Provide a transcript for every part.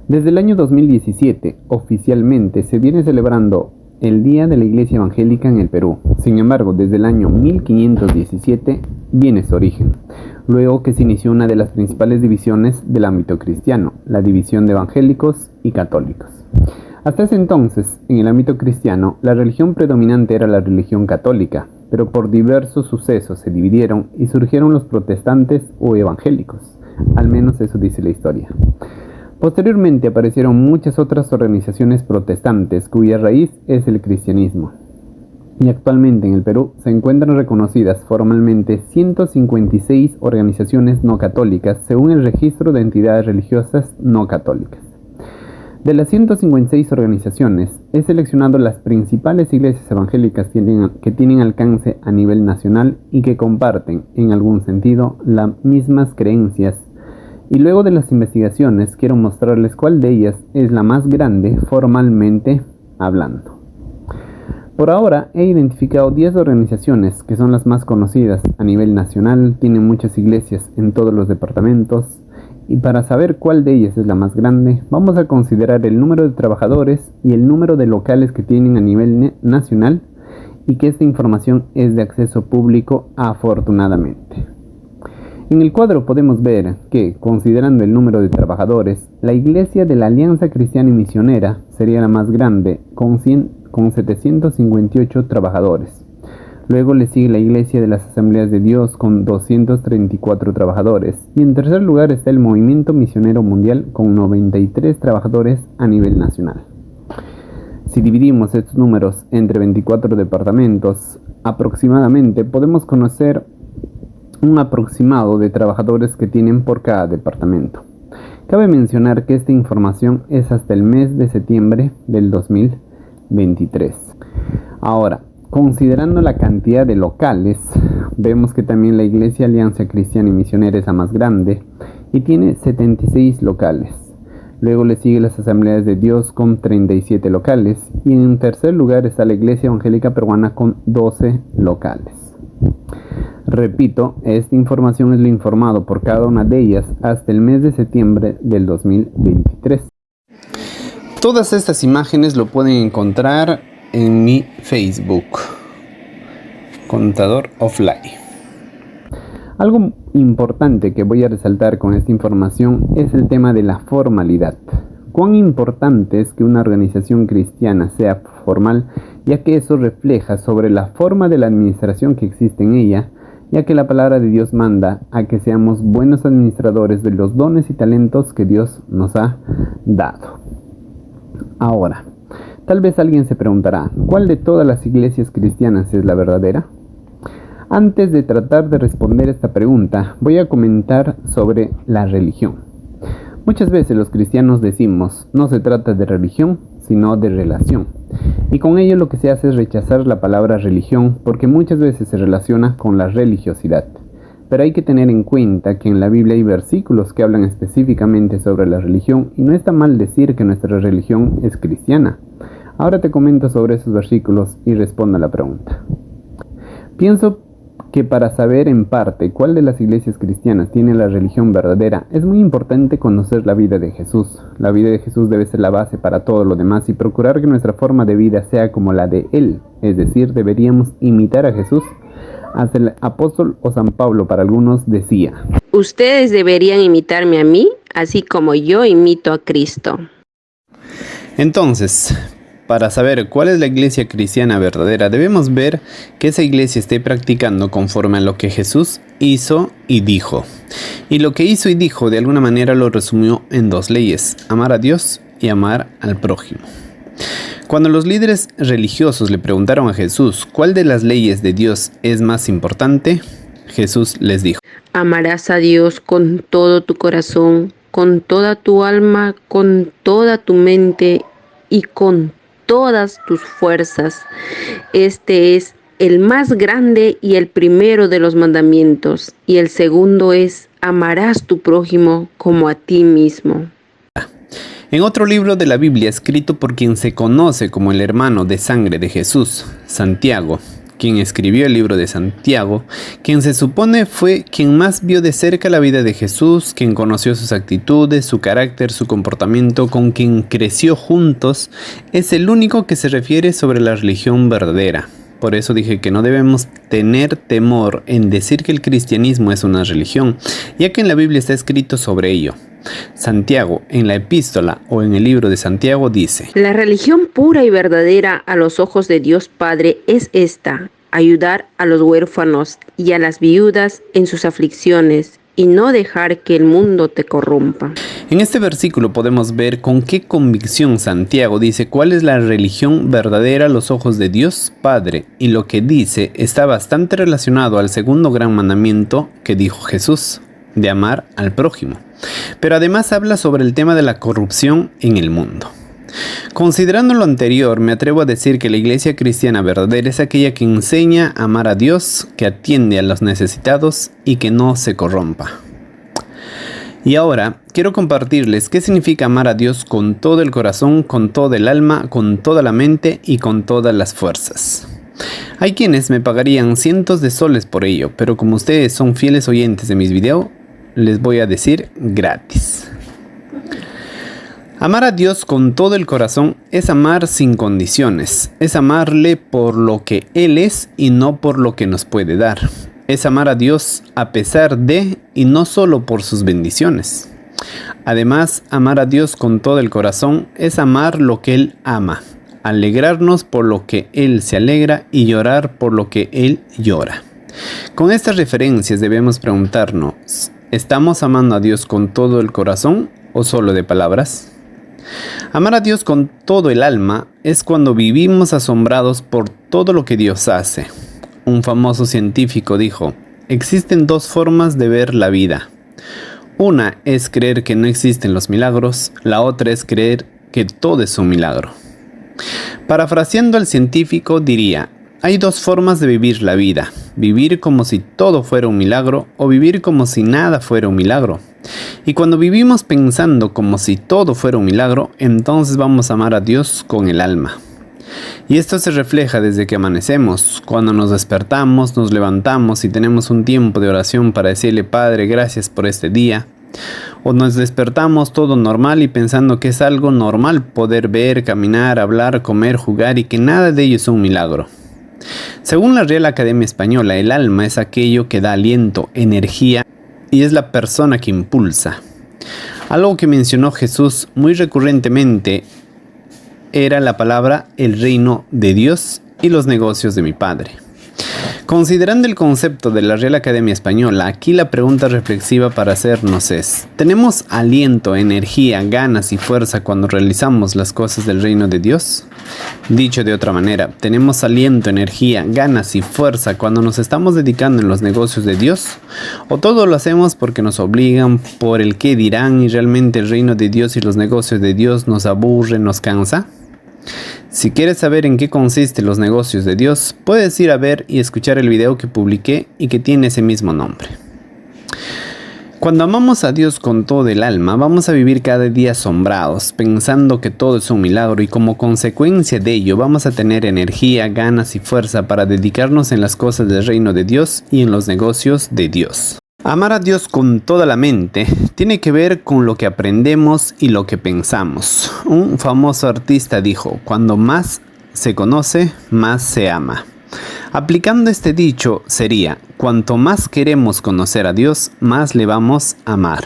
Desde el año 2017, oficialmente se viene celebrando el Día de la Iglesia Evangélica en el Perú. Sin embargo, desde el año 1517 viene su origen, luego que se inició una de las principales divisiones del ámbito cristiano, la división de evangélicos y católicos. Hasta ese entonces, en el ámbito cristiano, la religión predominante era la religión católica, pero por diversos sucesos se dividieron y surgieron los protestantes o evangélicos, al menos eso dice la historia. Posteriormente aparecieron muchas otras organizaciones protestantes cuya raíz es el cristianismo. Y actualmente en el Perú se encuentran reconocidas formalmente 156 organizaciones no católicas según el registro de entidades religiosas no católicas. De las 156 organizaciones, he seleccionado las principales iglesias evangélicas que tienen alcance a nivel nacional y que comparten, en algún sentido, las mismas creencias. Y luego de las investigaciones, quiero mostrarles cuál de ellas es la más grande formalmente hablando. Por ahora, he identificado 10 organizaciones que son las más conocidas a nivel nacional, tienen muchas iglesias en todos los departamentos, y para saber cuál de ellas es la más grande, vamos a considerar el número de trabajadores y el número de locales que tienen a nivel nacional, y que esta información es de acceso público afortunadamente. En el cuadro podemos ver que, considerando el número de trabajadores, la Iglesia de la Alianza Cristiana y Misionera sería la más grande, con 758 trabajadores. Luego le sigue la Iglesia de las Asambleas de Dios con 234 trabajadores. Y en tercer lugar está el Movimiento Misionero Mundial con 93 trabajadores a nivel nacional. Si dividimos estos números entre 24 departamentos, aproximadamente podemos conocer un aproximado de trabajadores que tienen por cada departamento. Cabe mencionar que esta información es hasta el mes de septiembre del 2023. Ahora, considerando la cantidad de locales, vemos que también la Iglesia Alianza Cristiana y Misionera es la más grande y tiene 76 locales. Luego le sigue las Asambleas de Dios con 37 locales y en tercer lugar está la Iglesia Evangélica Peruana con 12 locales. Repito, esta información es lo informado por cada una de ellas hasta el mes de septiembre del 2023. Todas estas imágenes lo pueden encontrar en mi Facebook, Contador Offline. Algo importante que voy a resaltar con esta información es el tema de la formalidad. Cuán importante es que una organización cristiana sea formal, ya que eso refleja sobre la forma de la administración que existe en ella, ya que la palabra de Dios manda a que seamos buenos administradores de los dones y talentos que Dios nos ha dado. Ahora, tal vez alguien se preguntará, ¿cuál de todas las iglesias cristianas es la verdadera? Antes de tratar de responder esta pregunta, voy a comentar sobre la religión. Muchas veces los cristianos decimos, no se trata de religión, sino de relación. Y con ello lo que se hace es rechazar la palabra religión porque muchas veces se relaciona con la religiosidad. Pero hay que tener en cuenta que en la Biblia hay versículos que hablan específicamente sobre la religión y no está mal decir que nuestra religión es cristiana. Ahora te comento sobre esos versículos y respondo a la pregunta. Pienso que para saber en parte cuál de las iglesias cristianas tiene la religión verdadera, es muy importante conocer la vida de Jesús. La vida de Jesús debe ser la base para todo lo demás y procurar que nuestra forma de vida sea como la de Él. Es decir, deberíamos imitar a Jesús. Hasta el apóstol o San Pablo para algunos decía: ustedes deberían imitarme a mí, así como yo imito a Cristo. Entonces, para saber cuál es la iglesia cristiana verdadera, debemos ver que esa iglesia esté practicando conforme a lo que Jesús hizo y dijo. Y lo que hizo y dijo de alguna manera lo resumió en 2 leyes: amar a Dios y amar al prójimo. Cuando los líderes religiosos le preguntaron a Jesús cuál de las leyes de Dios es más importante, Jesús les dijo: amarás a Dios con todo tu corazón, con toda tu alma, con toda tu mente y con todas tus fuerzas. Este es el más grande y el primero de los mandamientos, y el segundo es: amarás tu prójimo como a ti mismo. En otro libro de la Biblia escrito por quien se conoce como el hermano de sangre de Jesús, Santiago, quien escribió el libro de Santiago, quien se supone fue quien más vio de cerca la vida de Jesús, quien conoció sus actitudes, su carácter, su comportamiento, con quien creció juntos, es el único que se refiere sobre la religión verdadera. Por eso dije que no debemos tener temor en decir que el cristianismo es una religión, ya que en la Biblia está escrito sobre ello. Santiago, en la epístola o en el libro de Santiago, dice: La religión pura y verdadera a los ojos de Dios Padre es esta: ayudar a los huérfanos y a las viudas en sus aflicciones, y no dejar que el mundo te corrompa. En este versículo podemos ver con qué convicción Santiago dice cuál es la religión verdadera a los ojos de Dios Padre, y lo que dice está bastante relacionado al segundo gran mandamiento que dijo Jesús, de amar al prójimo. Pero además habla sobre el tema de la corrupción en el mundo. Considerando lo anterior, me atrevo a decir que la iglesia cristiana verdadera es aquella que enseña a amar a Dios, que atiende a los necesitados y que no se corrompa. Y ahora quiero compartirles qué significa amar a Dios con todo el corazón, con todo el alma, con toda la mente y con todas las fuerzas. Hay quienes me pagarían cientos de soles por ello, pero como ustedes son fieles oyentes de mis videos, les voy a decir gratis. Amar a Dios con todo el corazón es amar sin condiciones, es amarle por lo que Él es y no por lo que nos puede dar. Es amar a Dios a pesar de y no solo por sus bendiciones. Además, amar a Dios con todo el corazón es amar lo que Él ama, alegrarnos por lo que Él se alegra y llorar por lo que Él llora. Con estas referencias debemos preguntarnos: ¿estamos amando a Dios con todo el corazón o solo de palabras? Amar a Dios con todo el alma es cuando vivimos asombrados por todo lo que Dios hace. Un famoso científico dijo: existen dos formas de ver la vida. Una es creer que no existen los milagros, la otra es creer que todo es un milagro. Parafraseando al científico diría: hay dos formas de vivir la vida: vivir como si todo fuera un milagro o vivir como si nada fuera un milagro. Y cuando vivimos pensando como si todo fuera un milagro, entonces vamos a amar a Dios con el alma. Y esto se refleja desde que amanecemos, cuando nos despertamos, nos levantamos y tenemos un tiempo de oración para decirle: Padre, gracias por este día. O nos despertamos todo normal y pensando que es algo normal poder ver, caminar, hablar, comer, jugar y que nada de ello es un milagro. Según la Real Academia Española, el alma es aquello que da aliento, energía y es la persona que impulsa. Algo que mencionó Jesús muy recurrentemente era la palabra el reino de Dios y los negocios de mi Padre. Considerando el concepto de la Real Academia Española, aquí la pregunta reflexiva para hacernos es: ¿tenemos aliento, energía, ganas y fuerza cuando realizamos las cosas del reino de Dios? Dicho de otra manera, ¿tenemos aliento, energía, ganas y fuerza cuando nos estamos dedicando en los negocios de Dios? ¿O todo lo hacemos porque nos obligan, por el qué dirán, y realmente el reino de Dios y los negocios de Dios nos aburren, nos cansa? Si quieres saber en qué consisten los negocios de Dios, puedes ir a ver y escuchar el video que publiqué y que tiene ese mismo nombre. Cuando amamos a Dios con todo el alma, vamos a vivir cada día asombrados, pensando que todo es un milagro, y como consecuencia de ello vamos a tener energía, ganas y fuerza para dedicarnos en las cosas del reino de Dios y en los negocios de Dios. Amar a Dios con toda la mente tiene que ver con lo que aprendemos y lo que pensamos. Un famoso artista dijo: cuando más se conoce, más se ama. Aplicando este dicho sería: cuanto más queremos conocer a Dios, más le vamos a amar.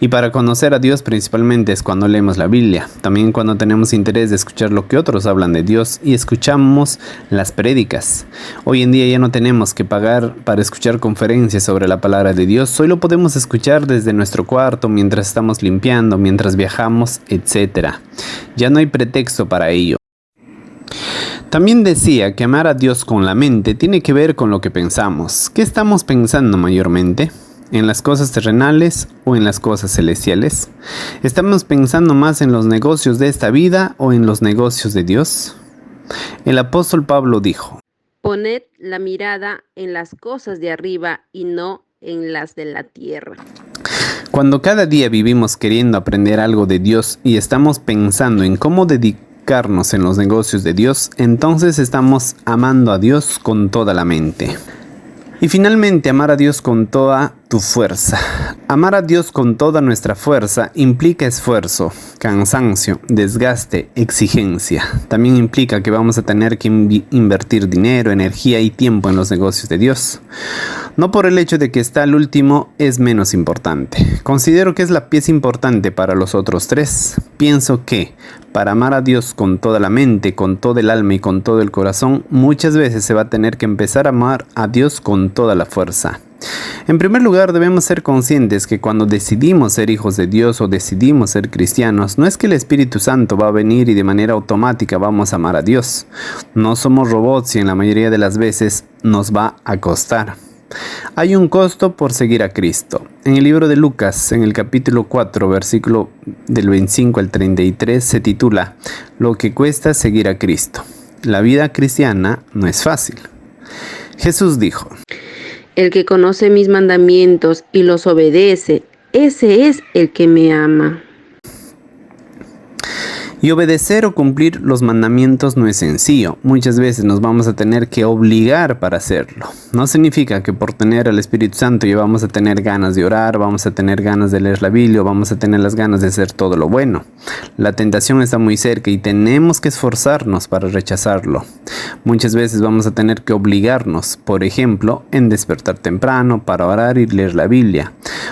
Y para conocer a Dios principalmente es cuando leemos la Biblia, también cuando tenemos interés de escuchar lo que otros hablan de Dios y escuchamos las prédicas. Hoy en día ya no tenemos que pagar para escuchar conferencias sobre la palabra de Dios, hoy lo podemos escuchar desde nuestro cuarto, mientras estamos limpiando, mientras viajamos, etc. Ya no hay pretexto para ello. También decía que amar a Dios con la mente tiene que ver con lo que pensamos. ¿Qué estamos pensando mayormente? ¿En las cosas terrenales o en las cosas celestiales? ¿Estamos pensando más en los negocios de esta vida o en los negocios de Dios? El apóstol Pablo dijo: Poned la mirada en las cosas de arriba y no en las de la tierra. Cuando cada día vivimos queriendo aprender algo de Dios y estamos pensando en cómo enfocarnos en los negocios de Dios, entonces estamos amando a Dios con toda la mente. Y finalmente, amar a Dios con toda tu fuerza. Amar a Dios con toda nuestra fuerza implica esfuerzo, cansancio, desgaste, exigencia. También implica que vamos a tener que invertir dinero, energía y tiempo en los negocios de Dios. No por el hecho de que está el último es menos importante. Considero que es la pieza importante para los otros tres. Pienso que para amar a Dios con toda la mente, con todo el alma y con todo el corazón, muchas veces se va a tener que empezar a amar a Dios con toda la fuerza. En primer lugar, debemos ser conscientes que cuando decidimos ser hijos de Dios o decidimos ser cristianos, no es que el Espíritu Santo va a venir y de manera automática vamos a amar a Dios. No somos robots y en la mayoría de las veces nos va a costar. Hay un costo por seguir a Cristo. En el libro de Lucas, en el capítulo 4, versículo del 25 al 33, se titula Lo que cuesta seguir a Cristo. La vida cristiana no es fácil. Jesús dijo: El que conoce mis mandamientos y los obedece, ese es el que me ama. Y obedecer o cumplir los mandamientos no es sencillo. Muchas veces nos vamos a tener que obligar para hacerlo. No significa que por tener al Espíritu Santo ya vamos a tener ganas de orar, vamos a tener ganas de leer la Biblia, vamos a tener las ganas de hacer todo lo bueno. La tentación está muy cerca y tenemos que esforzarnos para rechazarlo. Muchas veces vamos a tener que obligarnos, por ejemplo, en despertar temprano para orar y leer la Biblia.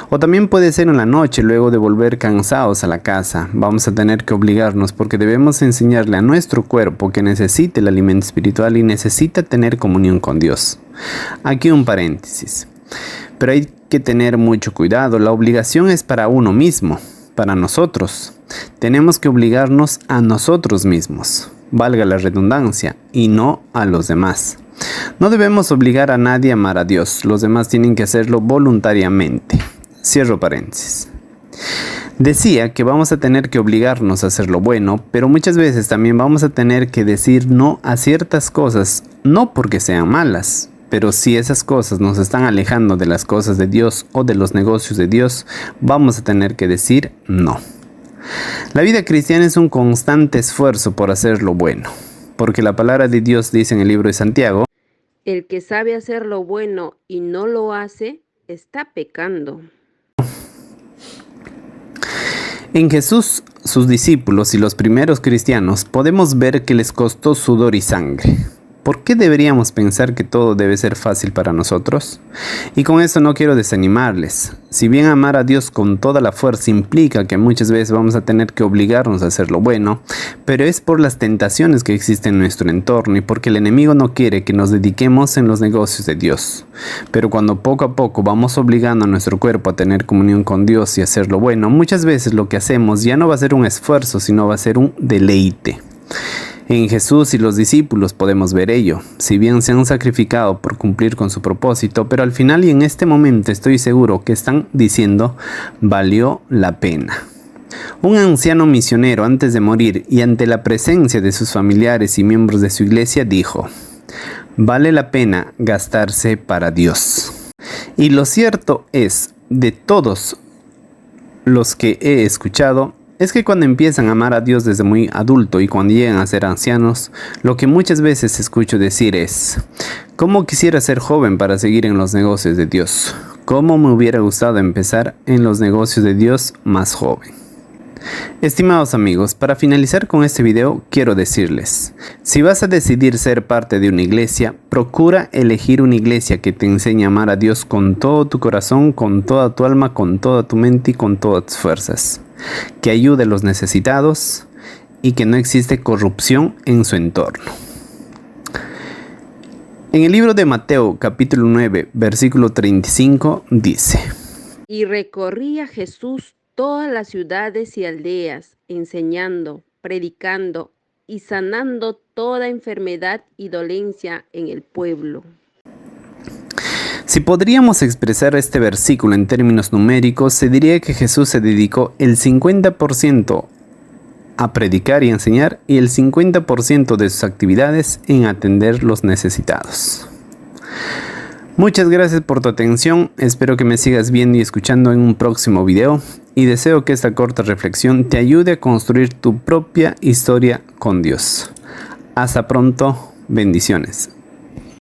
O también puede ser en la noche, luego de volver cansados a la casa. Vamos a tener que obligarnos porque debemos enseñarle a nuestro cuerpo que necesita el alimento espiritual y necesita tener comunión con Dios. Aquí un paréntesis. Pero hay que tener mucho cuidado. La obligación es para uno mismo, para nosotros. Tenemos que obligarnos a nosotros mismos, valga la redundancia, y no a los demás. No debemos obligar a nadie a amar a Dios. Los demás tienen que hacerlo voluntariamente. Cierro paréntesis. Decía que vamos a tener que obligarnos a hacer lo bueno, pero muchas veces también vamos a tener que decir no a ciertas cosas, no porque sean malas, pero si esas cosas nos están alejando de las cosas de Dios o de los negocios de Dios, vamos a tener que decir no. La vida cristiana es un constante esfuerzo por hacer lo bueno, porque la palabra de Dios dice en el libro de Santiago: El que sabe hacer lo bueno y no lo hace, está pecando. En Jesús, sus discípulos y los primeros cristianos podemos ver que les costó sudor y sangre. ¿Por qué deberíamos pensar que todo debe ser fácil para nosotros? Y con eso no quiero desanimarles. Si bien amar a Dios con toda la fuerza implica que muchas veces vamos a tener que obligarnos a hacer lo bueno, pero es por las tentaciones que existen en nuestro entorno y porque el enemigo no quiere que nos dediquemos en los negocios de Dios. Pero cuando poco a poco vamos obligando a nuestro cuerpo a tener comunión con Dios y hacer lo bueno, muchas veces lo que hacemos ya no va a ser un esfuerzo, sino va a ser un deleite. En Jesús y los discípulos podemos ver ello, si bien se han sacrificado por cumplir con su propósito, pero al final y en este momento estoy seguro que están diciendo, valió la pena. Un anciano misionero antes de morir y ante la presencia de sus familiares y miembros de su iglesia dijo, vale la pena gastarse para Dios. Y lo cierto es, de todos los que he escuchado, es que cuando empiezan a amar a Dios desde muy adulto y cuando llegan a ser ancianos, lo que muchas veces escucho decir es, ¿cómo quisiera ser joven para seguir en los negocios de Dios? ¿Cómo me hubiera gustado empezar en los negocios de Dios más joven? Estimados amigos, para finalizar con este video quiero decirles, si vas a decidir ser parte de una iglesia, procura elegir una iglesia que te enseñe a amar a Dios con todo tu corazón, con toda tu alma, con toda tu mente y con todas tus fuerzas, que ayude a los necesitados y que no existe corrupción en su entorno. En el libro de Mateo, capítulo 9, versículo 35, dice: Y recorría Jesús todas las ciudades y aldeas, enseñando, predicando y sanando toda enfermedad y dolencia en el pueblo. Si podríamos expresar este versículo en términos numéricos, se diría que Jesús se dedicó el 50% a predicar y enseñar y el 50% de sus actividades en atender los necesitados. Muchas gracias por tu atención, espero que me sigas viendo y escuchando en un próximo video y deseo que esta corta reflexión te ayude a construir tu propia historia con Dios. Hasta pronto, bendiciones.